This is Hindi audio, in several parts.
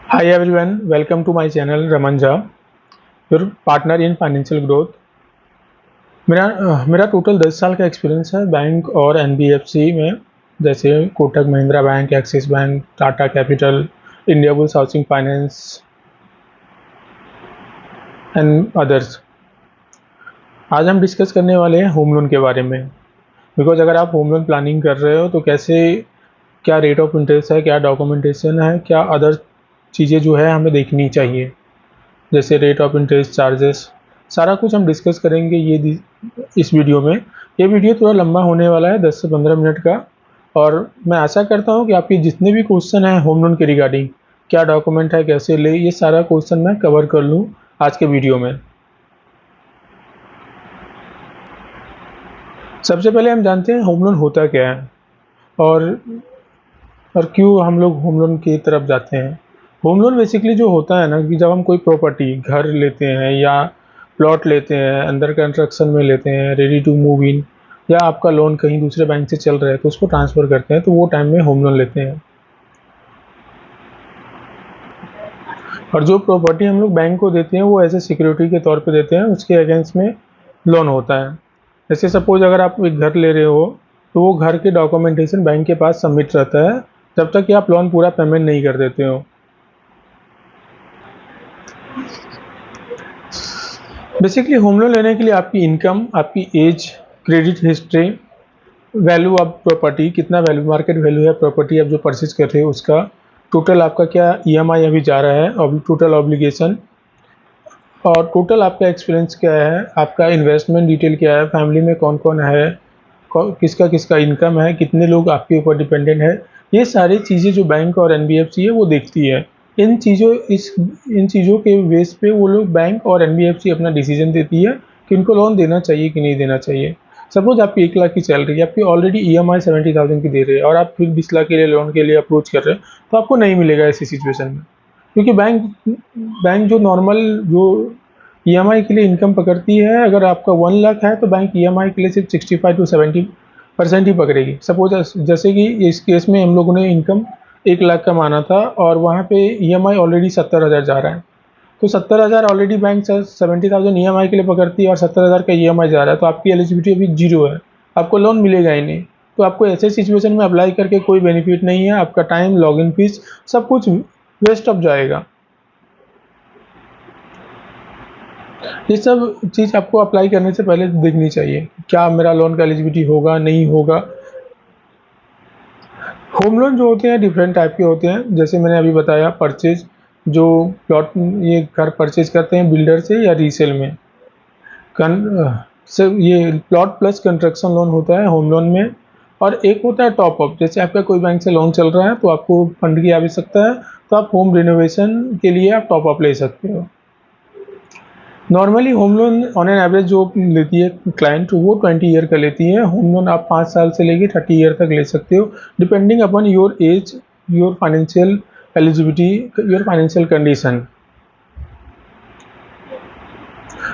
Hi everyone, welcome to my channel Raman Jha, your partner in financial growth। मेरा टोटल 10 साल का एक्सपीरियंस है बैंक और एनबीएफसी में, जैसे Kotak Mahindra bank, axis bank, Tata capital, India bulls housing finance and others. आज हम डिस्कस करने वाले हैं होम लोन के बारे में। बिकॉज अगर आप होम लोन प्लानिंग कर रहे हो तो कैसे, क्या रेट ऑफ इंटरेस्ट है, क्या डॉक्यूमेंटेशन है, क्या अदर चीज़ें जो है हमें देखनी चाहिए, जैसे रेट ऑफ इंटरेस्ट, चार्जेस, सारा कुछ हम डिस्कस करेंगे इस वीडियो में। ये वीडियो थोड़ा लंबा होने वाला है, 10 से 15 मिनट का। और मैं आशा करता हूँ कि आपके जितने भी क्वेश्चन हैं होम लोन के रिगार्डिंग, क्या डॉक्यूमेंट है, कैसे ले, ये सारा क्वेश्चन मैं कवर कर लूँ आज के वीडियो में। सबसे पहले हम जानते हैं होम लोन होता क्या है और क्यों हम लोग होम लोन की तरफ जाते हैं। होम लोन बेसिकली जो होता है ना, कि जब हम कोई प्रॉपर्टी, घर लेते हैं या प्लॉट लेते हैं, अंडर कंस्ट्रक्शन में लेते हैं, रेडी टू मूव इन, या आपका लोन कहीं दूसरे बैंक से चल रहा है तो उसको ट्रांसफ़र करते हैं, तो वो टाइम में होम लोन लेते हैं। और जो प्रॉपर्टी हम लोग बैंक को देते हैं वो एज ए सिक्योरिटी के तौर पे देते हैं, उसके अगेंस्ट में लोन होता है। जैसे सपोज अगर आप एक घर ले रहे हो तो वो घर के डॉक्यूमेंटेशन बैंक के पास सबमिट रहता है जब तक कि आप लोन पूरा पेमेंट नहीं कर देते हो। बेसिकली होम लोन लेने के लिए आपकी इनकम, आपकी age, credit history, value of property, कितना वैल्यू, मार्केट वैल्यू है प्रॉपर्टी आप जो परचेज कर रहे हो उसका, टोटल आपका क्या ईएमआई अभी जा रहा है, और टोटल ऑब्लिगेशन, और टोटल आपका एक्सपीरियंस क्या है, आपका इन्वेस्टमेंट डिटेल क्या है, फैमिली में कौन कौन है, किसका किसका इनकम है, कितने लोग आपके ऊपर डिपेंडेंट है। ये सारी चीज़ें जो बैंक और एनबीएफसी है वो देखती है। इन चीज़ों के बेस पे वो लोग, बैंक और एनबीएफसी, अपना डिसीजन देती है कि इनको लोन देना चाहिए कि नहीं देना चाहिए। सपोज आपकी 1 लाख की सैलरी है, आपकी ऑलरेडी ईएमआई 70,000 की दे रहे हैं और आप फिर 20 लाख के लिए लोन के लिए अप्रोच कर रहे हैं, तो आपको नहीं मिलेगा ऐसी सिचुएशन में। क्योंकि बैंक जो नॉर्मल जो ईएमआई के लिए इनकम पकड़ती है, अगर आपका 1 लाख है तो बैंक ईएमआई के लिए सिर्फ 65 to 70% ही पकड़ेगी। सपोज जैसे कि इस केस में हम लोगों ने इनकम 1 लाख का माना था और वहाँ पे ईएमआई ऑलरेडी 70,000 जा रहा है, तो 70,000 ऑलरेडी बैंक 70,000 ईएमआई के लिए पकड़ती है और 70,000 का ईएमआई जा रहा है, तो आपकी एलिजिबिलिटी अभी जीरो है, आपको लोन मिलेगा ही नहीं। तो आपको ऐसे सिचुएशन में अप्लाई करके कोई बेनिफिट नहीं है, आपका टाइम, लॉगिन फीस, सब कुछ वेस्ट ऑफ जाएगा। ये सब चीज़ आपको अप्लाई करने से पहले देखनी चाहिए, क्या मेरा लोन का एलिजिबिलिटी होगा, नहीं होगा। होम लोन जो होते हैं डिफरेंट टाइप के होते हैं, जैसे मैंने अभी बताया, परचेज, जो प्लॉट, ये घर परचेज करते हैं बिल्डर से या रीसेल में। ये प्लॉट प्लस कंस्ट्रक्शन लोन होता है होम लोन में। और एक होता है टॉपअप, जैसे आपका कोई बैंक से लोन चल रहा है तो आपको फंड की आवश्यकता है, तो आप होम रिनोवेशन के लिए आप टॉपअप ले सकते हो। Normally home loan on an average जो लेती है क्लाइंट, वो 20 ईयर का लेती है। होम लोन आप 5 साल से लेके 30 ईयर तक ले सकते हो, depending upon your age, your financial eligibility, your financial condition.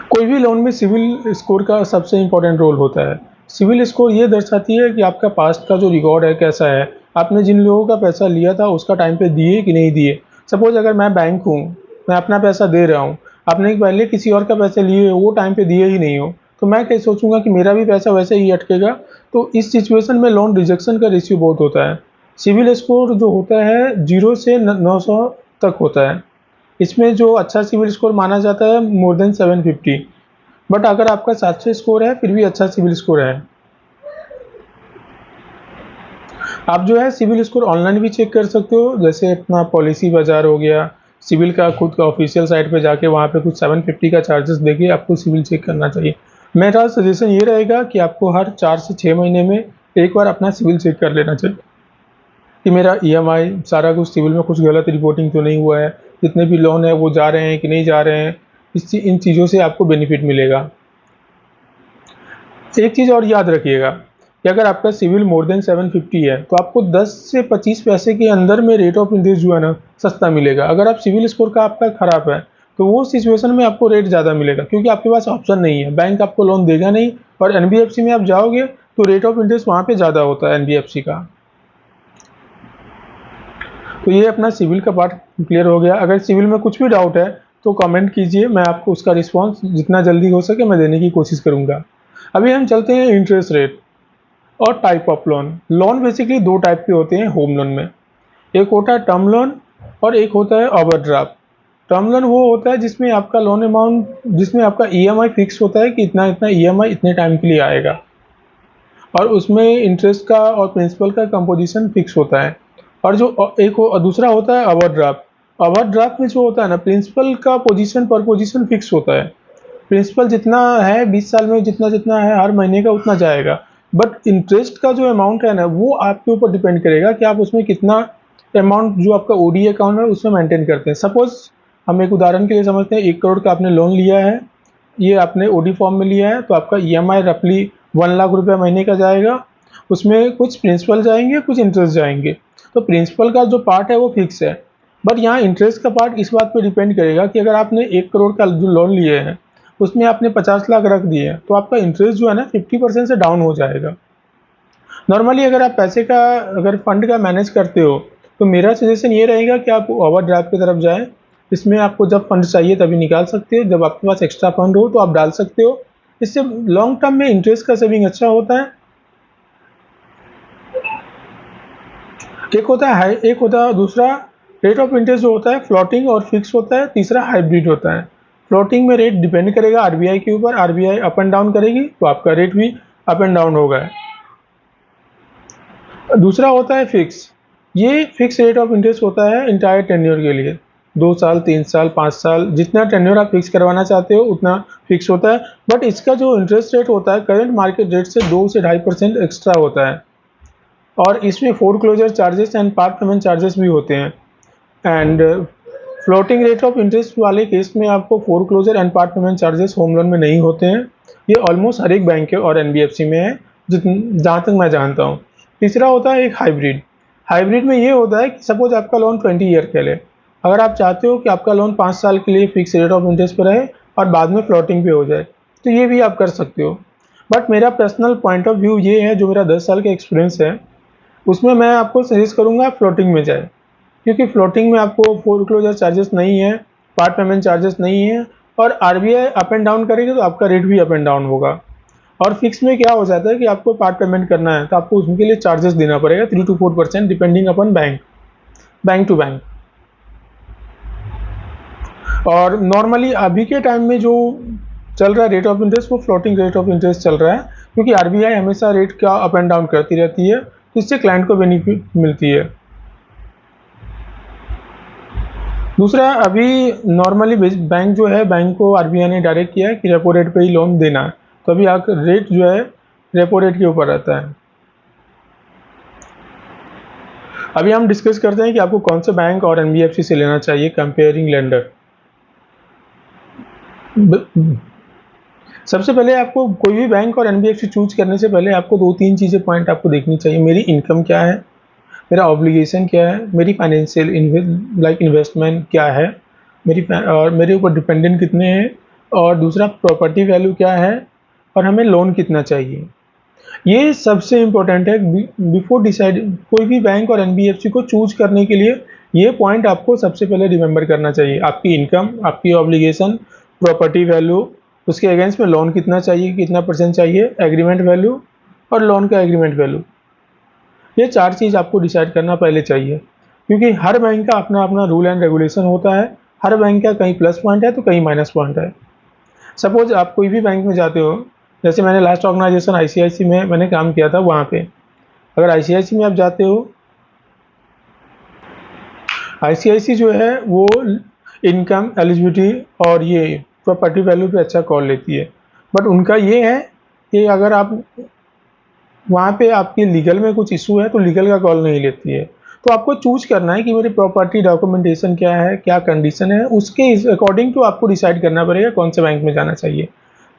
कोई भी लोन में सिविल स्कोर का सबसे इम्पोर्टेंट रोल होता है। सिविल स्कोर ये दर्शाती है कि आपका पास्ट का जो रिकॉर्ड है कैसा है, आपने जिन लोगों का पैसा लिया था उसका टाइम पे दिए कि नहीं दिए। सपोज अगर मैं बैंक हूँ, मैं अपना पैसा दे रहा हूँ, आपने पहले किसी और का पैसे लिए हो, वो टाइम पे दिए ही नहीं हो, तो मैं क्या सोचूंगा कि मेरा भी पैसा वैसे ही अटकेगा। तो इस सिचुएशन में लोन रिजेक्शन का रेशियो बहुत होता है। सिविल स्कोर जो होता है 0 से 900 तक होता है। इसमें जो अच्छा सिविल स्कोर माना जाता है मोर देन 750। बट अगर आपका 700 स्कोर है फिर भी अच्छा सिविल स्कोर है। आप जो है सिविल स्कोर ऑनलाइन भी चेक कर सकते हो, जैसे अपना पॉलिसी बाजार हो गया, सिविल का खुद का ऑफिशियल साइट पे जाके वहाँ पे कुछ 750 का चार्जेस देके आपको सिविल चेक करना चाहिए। मेरा सजेशन ये रहेगा कि आपको हर 4 से 6 महीने में एक बार अपना सिविल चेक कर लेना चाहिए कि मेरा ईएमआई, सारा कुछ सिविल में कुछ गलत रिपोर्टिंग तो नहीं हुआ है, जितने भी लोन है वो जा रहे हैं कि नहीं जा रहे हैं। इन चीज़ों से आपको बेनिफिट मिलेगा। एक चीज़ और याद रखिएगा कि अगर आपका सिविल मोर देन 750 है तो आपको 10 से 25 पैसे के अंदर में रेट ऑफ इंटरेस्ट जो है ना सस्ता मिलेगा। अगर आप सिविल स्कोर का आपका खराब है तो वो सिचुएशन में आपको रेट ज़्यादा मिलेगा, क्योंकि आपके पास ऑप्शन नहीं है, बैंक आपको लोन देगा नहीं। और एनबीएफसी में आप जाओगे तो रेट ऑफ इंटरेस्ट वहाँ पे ज़्यादा होता है एनबीएफसी का। तो ये अपना सिविल का पार्ट क्लियर हो गया। अगर सिविल में कुछ भी डाउट है तो कमेंट कीजिए, मैं आपको उसका रिस्पांस जितना जल्दी हो सके मैं देने की कोशिश करूँगा। अभी हम चलते हैं इंटरेस्ट रेट और type of loan. Loan basically दो टाइप के होते हैं होम लोन में, एक होता है टर्म लोन और एक होता है ओवरड्राफ्ट। टर्म लोन वो होता है जिसमें आपका लोन अमाउंट, जिसमें आपका ईएमआई फिक्स होता है कि इतना इतना ईएमआई इतने टाइम के लिए आएगा, और उसमें इंटरेस्ट का और प्रिंसिपल का कंपोजिशन फिक्स होता है। और जो दूसरा होता है ओवरड्राफ्ट। ओवरड्राफ्ट में जो होता है ना, प्रिंसिपल का पोजीशन पर पोजीशन फिक्स होता है। प्रिंसिपल जितना है 20 साल में जितना जितना है हर महीने का उतना जाएगा, बट इंटरेस्ट का जो अमाउंट है ना वो आपके ऊपर डिपेंड करेगा कि आप उसमें कितना अमाउंट जो आपका ओडी अकाउंट है उसमें मेंटेन करते हैं। सपोज हम एक उदाहरण के लिए समझते हैं, 1 करोड़ का आपने लोन लिया है, ये आपने ओडी फॉर्म में लिया है, तो आपका ईएमआई रफली 1 लाख रुपये महीने का जाएगा। उसमें कुछ प्रिंसिपल जाएंगे, कुछ इंटरेस्ट जाएंगे। तो प्रिंसिपल का जो पार्ट है वो फिक्स है, बट यहाँ इंटरेस्ट का पार्ट इस बात पे डिपेंड करेगा कि अगर आपने 1 करोड़ का जो लोन लिए हैं उसमें आपने 50 लाख रख दिए हैं, तो आपका इंटरेस्ट जो है ना 50% से डाउन हो जाएगा। नॉर्मली अगर आप पैसे का, अगर फंड का मैनेज करते हो, तो मेरा सजेशन ये रहेगा कि आप ओवरड्राफ्ट की तरफ जाएं। इसमें आपको जब फंड चाहिए तभी निकाल सकते हो, जब आपके पास एक्स्ट्रा फंड हो तो आप डाल सकते हो। इससे लॉन्ग टर्म में इंटरेस्ट का सेविंग अच्छा होता है। एक होता है दूसरा रेट ऑफ इंटरेस्ट जो होता है फ्लोटिंग और फिक्स होता है। तीसरा हाइब्रिड होता है। फ्लोटिंग में रेट डिपेंड करेगा आरबीआई के ऊपर, आरबीआई अप एंड डाउन करेगी तो आपका रेट भी अप एंड डाउन होगा। दूसरा होता है फिक्स। ये फिक्स रेट ऑफ इंटरेस्ट होता है इंटायर टेन्योर के लिए, 2 साल 3 साल 5 साल, जितना टेन्योर आप फिक्स करवाना चाहते हो उतना फिक्स होता है। बट इसका जो इंटरेस्ट रेट होता है करंट मार्केट रेट से 2 से 2.5% एक्स्ट्रा होता है, और इसमें foreclosure charges and part payment charges भी होते हैं। And floating rate of interest वाले केस में आपको foreclosure and part payment charges home loan में नहीं होते हैं। ये ऑलमोस्ट हर एक बैंक और एनबीएफसी में है जहाँ तक मैं जानता हूँ। तीसरा होता है एक हाइब्रिड। हाइब्रिड में ये होता है कि सपोज आपका लोन 20 ईयर के लिए, अगर आप चाहते हो कि आपका लोन 5 साल के लिए फिक्स रेट ऑफ इंटरेस्ट पर रहे और बाद में फ्लोटिंग पे हो जाए, तो ये भी आप कर सकते हो। बट मेरा पर्सनल पॉइंट ऑफ व्यू ये है, जो मेरा 10 साल का एक्सपीरियंस है उसमें मैं आपको सजेस्ट करूँगा फ्लोटिंग में जाए, क्योंकि फ्लोटिंग में आपको फोरक्लोजर चार्जेस नहीं है, पार्ट पेमेंट चार्जेस नहीं है, और आरबीआई अप एंड डाउन करेगी तो आपका रेट भी अप एंड डाउन होगा। और फिक्स में क्या हो जाता है कि आपको पार्ट पेमेंट करना है तो आपको उसके लिए चार्जेस देना पड़ेगा 3 to 4% depending upon bank to bank. और नॉर्मली अभी के टाइम में जो चल रहा है रेट ऑफ इंटरेस्ट वो फ्लोटिंग रेट ऑफ इंटरेस्ट चल रहा है, क्योंकि आरबीआई हमेशा रेट का अप एंड डाउन करती रहती है, तो इससे क्लाइंट को बेनिफिट मिलती है। दूसरा, अभी नॉर्मली बैंक जो है, बैंक को आरबीआई ने डायरेक्ट किया है कि रेपो रेट पे ही लोन देना है, तो अभी आपका रेट जो है रेपो रेट के ऊपर रहता है। अभी हम डिस्कस करते हैं कि आपको कौन से बैंक और एनबीएफसी से लेना चाहिए, कंपेयरिंग लेंडर। सबसे पहले आपको कोई भी बैंक और एनबीएफसी चूज करने से पहले आपको 2-3 चीज़ें पॉइंट आपको देखनी चाहिए। मेरी इनकम क्या है, मेरा ऑब्लिगेशन क्या है, मेरी फाइनेंशियल इन्वेस्टमेंट क्या है, और मेरे ऊपर डिपेंडेंट कितने हैं, और दूसरा प्रॉपर्टी वैल्यू क्या है, और हमें लोन कितना चाहिए। ये सबसे इम्पोर्टेंट है बिफोर डिसाइड कोई भी बैंक और एनबीएफसी को चूज करने के लिए। ये पॉइंट आपको सबसे पहले रिमेंबर करना चाहिए। आपकी इनकम, आपकी ऑब्लिगेशन, प्रॉपर्टी वैल्यू, उसके अगेंस्ट में लोन कितना चाहिए, कितना परसेंट चाहिए, एग्रीमेंट वैल्यू और लोन का एग्रीमेंट वैल्यू। ये 4 चीज़ आपको डिसाइड करना पहले चाहिए, क्योंकि हर बैंक का अपना अपना रूल एंड रेगुलेशन होता है। हर बैंक का कहीं प्लस पॉइंट है तो कहीं माइनस पॉइंट है। सपोज आप कोई भी बैंक में जाते हो, जैसे मैंने लास्ट ऑर्गेनाइजेशन आईसीआईसी में मैंने काम किया था, वहाँ पे अगर आईसीआईसी में आप जाते हो, आईसीआईसी जो है वो इनकम, एलिजिबिलिटी और ये प्रॉपर्टी वैल्यू पे अच्छा कॉल लेती है। बट उनका ये है कि अगर आप वहाँ पे आपकी लीगल में कुछ इशू है तो लीगल का कॉल नहीं लेती है। तो आपको चूज करना है कि मेरी प्रॉपर्टी डॉक्यूमेंटेशन क्या है, क्या कंडीशन है, उसके अकॉर्डिंग टू आपको डिसाइड करना पड़ेगा कौन से बैंक में जाना चाहिए।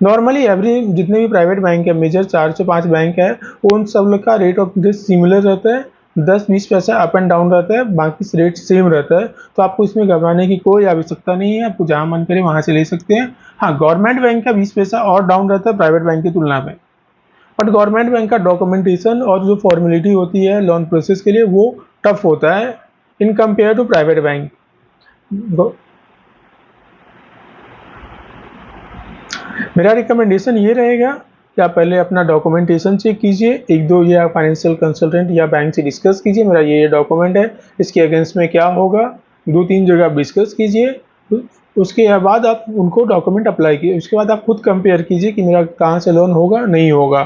नॉर्मली एवरी जितने भी प्राइवेट बैंक है, मेजर 4 से 5 बैंक है, उन सब लोग का रेट ऑफ इंटरेस्ट सिमिलर रहता है, 10-20 पैसा अप एंड डाउन रहता है, बाकी रेट सेम रहता है। तो आपको इसमें घबराने की कोई आवश्यकता नहीं है, आपको जहाँ मन करे वहाँ से ले सकते हैं। हाँ, गवर्नमेंट बैंक का 20 पैसा और डाउन रहता है प्राइवेट बैंक की तुलना में, बट गवर्नमेंट बैंक का डॉक्यूमेंटेशन और जो फॉर्मेलिटी होती है लोन प्रोसेस के लिए वो टफ होता है in compare to private bank. मेरा रिकमेंडेशन ये रहेगा कि आप पहले अपना डॉक्यूमेंटेशन चेक कीजिए, एक दो या फाइनेंशियल कंसल्टेंट या बैंक से डिस्कस कीजिए, मेरा ये डॉक्यूमेंट है, इसके अगेंस्ट में क्या होगा, दो तीन जगह आप डिस्कस कीजिए। उसके बाद आप उनको डॉक्यूमेंट अप्लाई कीजिए, उसके बाद आप खुद कंपेयर कीजिए कि मेरा कहाँ से लोन होगा नहीं होगा।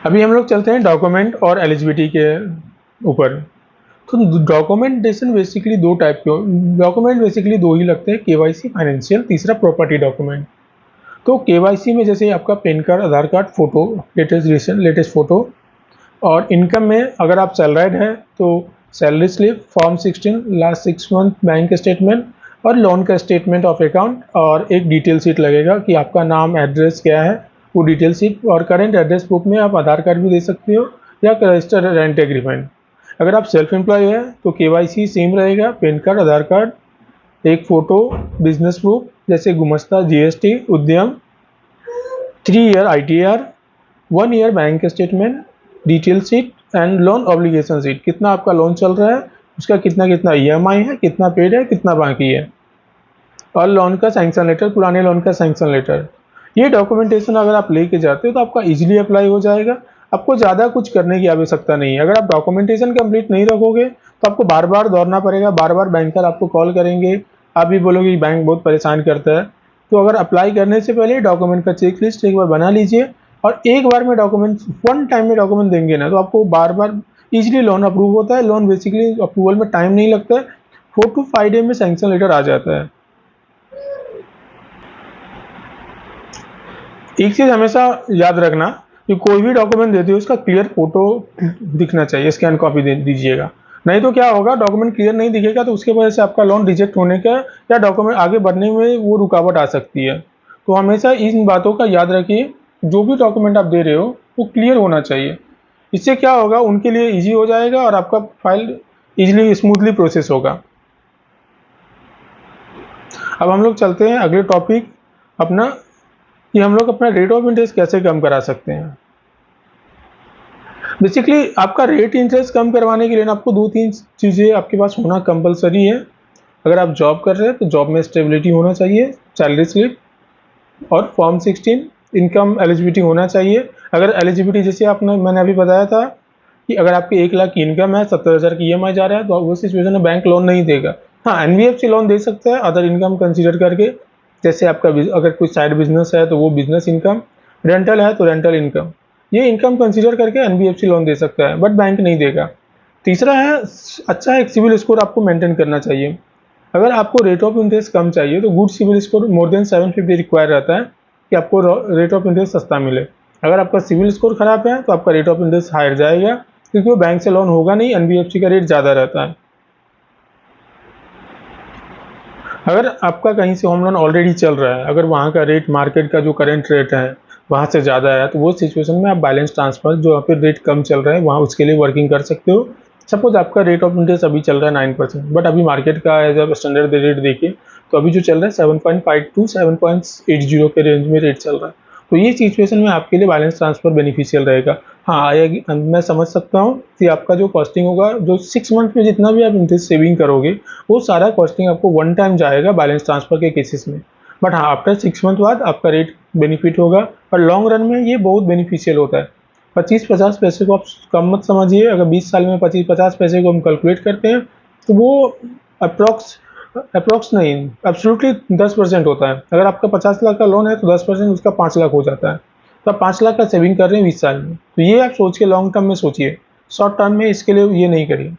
अभी हम लोग चलते हैं डॉक्यूमेंट और एलिजिबिलिटी के ऊपर। तो डॉक्यूमेंटेशन बेसिकली दो टाइप के डॉक्यूमेंट बेसिकली दो ही लगते हैं, केवाईसी फाइनेंशियल, तीसरा प्रॉपर्टी डॉक्यूमेंट। तो केवाईसी में जैसे आपका पैन कार्ड, आधार कार्ड, फोटो, लेटेस्ट फोटो, और इनकम में अगर आप सैलराइड है तो salary slip, form 16, last 6 month bank statement और लोन का स्टेटमेंट ऑफ अकाउंट, और एक डिटेल शीट लगेगा कि आपका नाम, एड्रेस क्या है, वो डिटेल शीट। और करेंट एड्रेस प्रूफ में आप आधार कार्ड भी दे सकते हो या रजिस्टर्ड रेंट एग्रीमेंट। अगर आप सेल्फ एम्प्लॉय है तो केवाईसी सेम रहेगा, पैन कार्ड, आधार कार्ड, एक फ़ोटो, बिजनेस प्रूफ जैसे गुमस्ता, जीएसटी, उद्यम, 3 year ITR, 1 year bank statement, detail sheet and loan obligation sheet, कितना आपका लोन चल रहा है, उसका कितना कितना ईएमआई है, कितना पेड है, कितना बाकी है, और लोन का सैंक्शन लेटर, पुराने लोन का सैंक्शन लेटर। ये डॉक्यूमेंटेशन अगर आप लेके जाते हो तो आपका इजीली अप्लाई हो जाएगा, आपको ज़्यादा कुछ करने की आवश्यकता नहीं है। अगर आप डॉक्यूमेंटेशन कंप्लीट नहीं रखोगे तो आपको बार बार दौड़ना पड़ेगा, बार बार बैंकर आपको कॉल करेंगे, आप भी बोलोगे कि बैंक बहुत परेशान करता है। तो अगर अप्लाई करने से पहले डॉक्यूमेंट का चेक लिस्ट एक बार बना लीजिए, और एक बार में डॉक्यूमेंट, वन टाइम में डॉक्यूमेंट देंगे ना तो आपको बार बार इजीली लोन अप्रूव होता है। लोन बेसिकली अप्रूवल में टाइम नहीं लगता है, 4 to 5 डे में सैंक्शन लेटर आ जाता है। एक चीज़ हमेशा याद रखना कि कोई भी डॉक्यूमेंट देते हो उसका क्लियर फोटो दिखना चाहिए, स्कैन कॉपी दे दीजिएगा, नहीं तो क्या होगा, डॉक्यूमेंट क्लियर नहीं दिखेगा तो उसके वजह से आपका लोन रिजेक्ट होने का या डॉक्यूमेंट आगे बढ़ने में वो रुकावट आ सकती है। तो हमेशा इन बातों का याद रखिए, जो भी डॉक्यूमेंट आप दे रहे हो वो क्लियर होना चाहिए। इससे क्या होगा, उनके लिए ईजी हो जाएगा और आपका फाइल ईजिली स्मूथली प्रोसेस होगा। अब हम लोग चलते हैं अगले टॉपिक अपना, कि हम लोग अपना रेट ऑफ इंटरेस्ट कैसे कम करा सकते हैं। बेसिकली आपका रेट इंटरेस्ट कम करवाने के लिए ना आपको दो तीन चीज़ें आपके पास होना कंपलसरी है। अगर आप जॉब कर रहे हैं तो जॉब में स्टेबिलिटी होना चाहिए, सैलरी स्लिप और फॉर्म 16, इनकम एलिजिबिलिटी होना चाहिए। अगर एलिजिबिलिटी जैसे मैंने अभी बताया था कि अगर आपकी 1 लाख की इनकम है, 70,000 की ईएमआई जा रहा है, तो वो सिचुएशन में बैंक लोन नहीं देगा। हाँ, एनबीएफसी लोन दे सकता है अदर इनकम कंसिडर करके, जैसे आपका अगर कोई साइड बिजनेस है तो वो बिजनेस इनकम, रेंटल है तो रेंटल इनकम, ये इनकम कंसिडर करके एनबीएफसी लोन दे सकता है, बट बैंक नहीं देगा। तीसरा है, अच्छा एक सिविल स्कोर आपको मेंटेन करना चाहिए। अगर आपको रेट ऑफ इंटरेस्ट कम चाहिए तो good CIBIL score more than 750 require रहता है कि आपको रेट ऑफ इंटरेस्ट सस्ता मिले। अगर आपका सिविल स्कोर खराब है तो आपका रेट ऑफ इंटरेस्ट हायर जाएगा, क्योंकि वो बैंक से लोन होगा नहीं, एनबीएफसी का रेट ज़्यादा रहता है। अगर आपका कहीं से होम लोन ऑलरेडी चल रहा है, अगर वहाँ का रेट मार्केट का जो करंट रेट है वहाँ से ज़्यादा है, तो वो सिचुएशन में आप बैलेंस ट्रांसफ़र, जो यहाँ पे रेट कम चल रहा है वहाँ उसके लिए वर्किंग कर सकते हो। सपोज आपका रेट ऑफ इंटरेस्ट अभी चल रहा है 9%, बट अभी मार्केट का एज अ स्टैंडर्ड रेट देखिए तो अभी जो चल रहा है 7.5 to 7.80 के रेंज में रेट चल रहा है। तो ये सिचुएशन में आपके लिए बैलेंस ट्रांसफ़र बेनिफिशियल रहेगा। हाँ, मैं समझ सकता हूँ कि आपका जो कॉस्टिंग होगा, जो 6 मंथ में जितना भी आप इंटरेस्ट सेविंग करोगे वो सारा कॉस्टिंग आपको वन टाइम जाएगा बैलेंस ट्रांसफ़र के केसेस में। बट हाँ, आफ्टर 6 मंथ बाद आपका रेट बेनिफिट होगा, और लॉन्ग रन में ये बहुत बेनिफिशियल होता है। 25-50 पैसे को आप कम मत समझिए, अगर 20 साल में 25-50 पैसे को हम कैलकुलेट करते हैं तो वो अप्रॉक्स नहीं, एब्सोल्युटली 10% होता है। अगर आपका 50 लाख का लोन है तो 10% उसका 5 लाख हो जाता है, तो आप 5 लाख का सेविंग कर रहे हैं 20 साल में। तो ये आप सोच के लॉन्ग टर्म में सोचिए, शॉर्ट टर्म में इसके लिए ये नहीं करिए।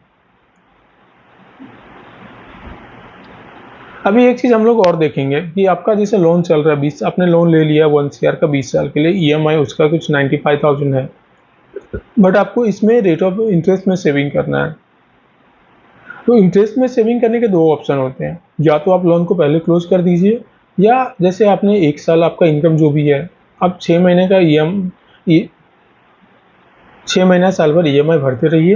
अभी एक चीज़ हम लोग और देखेंगे कि आपका जैसे लोन चल रहा है, 20 आपने लोन ले लिया 1 CR का 20 साल के लिए, ईएमआई उसका कुछ 95,000 है, बट आपको इसमें रेट ऑफ इंटरेस्ट में सेविंग करना है। तो इंटरेस्ट में सेविंग करने के दो ऑप्शन होते हैं, या तो आप लोन को पहले क्लोज कर दीजिए, या जैसे आपने 1 साल आपका इनकम जो भी है, आप 6 महीने का 6 महीना साल भर ईएमआई भरते रहिए।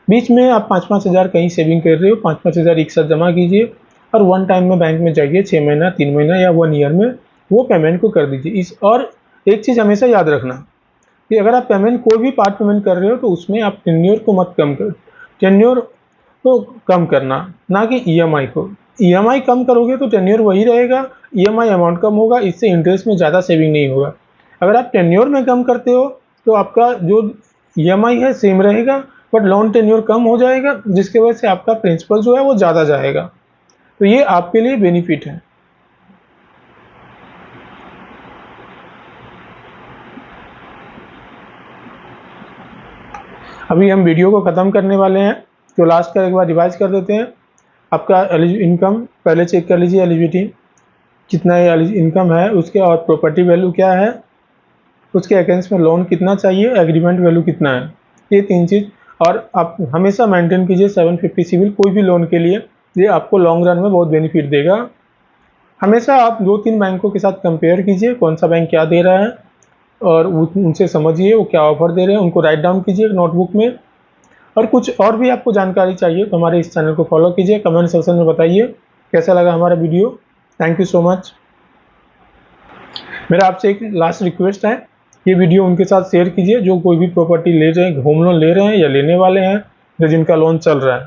बीच में आप 5-5 हज़ार कहीं सेविंग कर रहे हो, 5-5 हज़ार एक साथ जमा कीजिए और वन टाइम में बैंक में जाइए, 6 महीना, 3 महीना या 1 ईयर में वो पेमेंट को कर दीजिए। और एक चीज़ हमेशा याद रखना, कि अगर आप पेमेंट कोई भी पार्ट पेमेंट कर रहे हो तो उसमें आप टेन्योर को मत कम कर, टेन्योर को कम करना, ना कि ईएमआई को। ईएमआई कम करोगे तो टेन्योर वही रहेगा, ईएमआई अमाउंट कम होगा, इससे इंटरेस्ट में ज़्यादा सेविंग नहीं होगा। अगर आप टेन्योर में कम करते हो तो आपका जो ईएमआई है सेम रहेगा, बट लोन टेन्योर कम हो जाएगा, जिसकी वजह से आपका प्रिंसिपल जो है वो ज़्यादा जाएगा। तो ये आपके लिए बेनिफिट है। अभी हम वीडियो को ख़त्म करने वाले हैं, तो लास्ट का एक बार रिवाइज कर देते हैं। आपका इनकम पहले चेक कर लीजिए, एलिजिबिलिटी कितना इनकम है उसके, और प्रॉपर्टी वैल्यू क्या है, उसके अगेंस्ट में लोन कितना चाहिए, एग्रीमेंट वैल्यू कितना है, ये 3 चीज़। और आप हमेशा मेंटेन कीजिए 750 सिविल कोई भी लोन के लिए, ये आपको लॉन्ग रन में बहुत बेनिफिट देगा। हमेशा आप 2-3 बैंकों के साथ कंपेयर कीजिए, कौन सा बैंक क्या दे रहा है, और उनसे समझिए वो क्या ऑफर दे रहे हैं, उनको राइट डाउन कीजिए नोटबुक में। और कुछ और भी आपको जानकारी चाहिए तो हमारे इस चैनल को फॉलो कीजिए, कमेंट सेक्शन में बताइए कैसा लगा हमारा video. Thank you so much. मेरा आपसे एक लास्ट रिक्वेस्ट है, ये वीडियो उनके साथ शेयर कीजिए जो कोई भी प्रॉपर्टी ले रहे हैं, होम लोन ले रहे हैं या लेने वाले हैं, या जिनका लोन चल रहा है,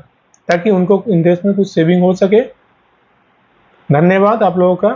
ताकि उनको इंटरेस्ट में कुछ सेविंग हो सके। धन्यवाद आप लोगों का।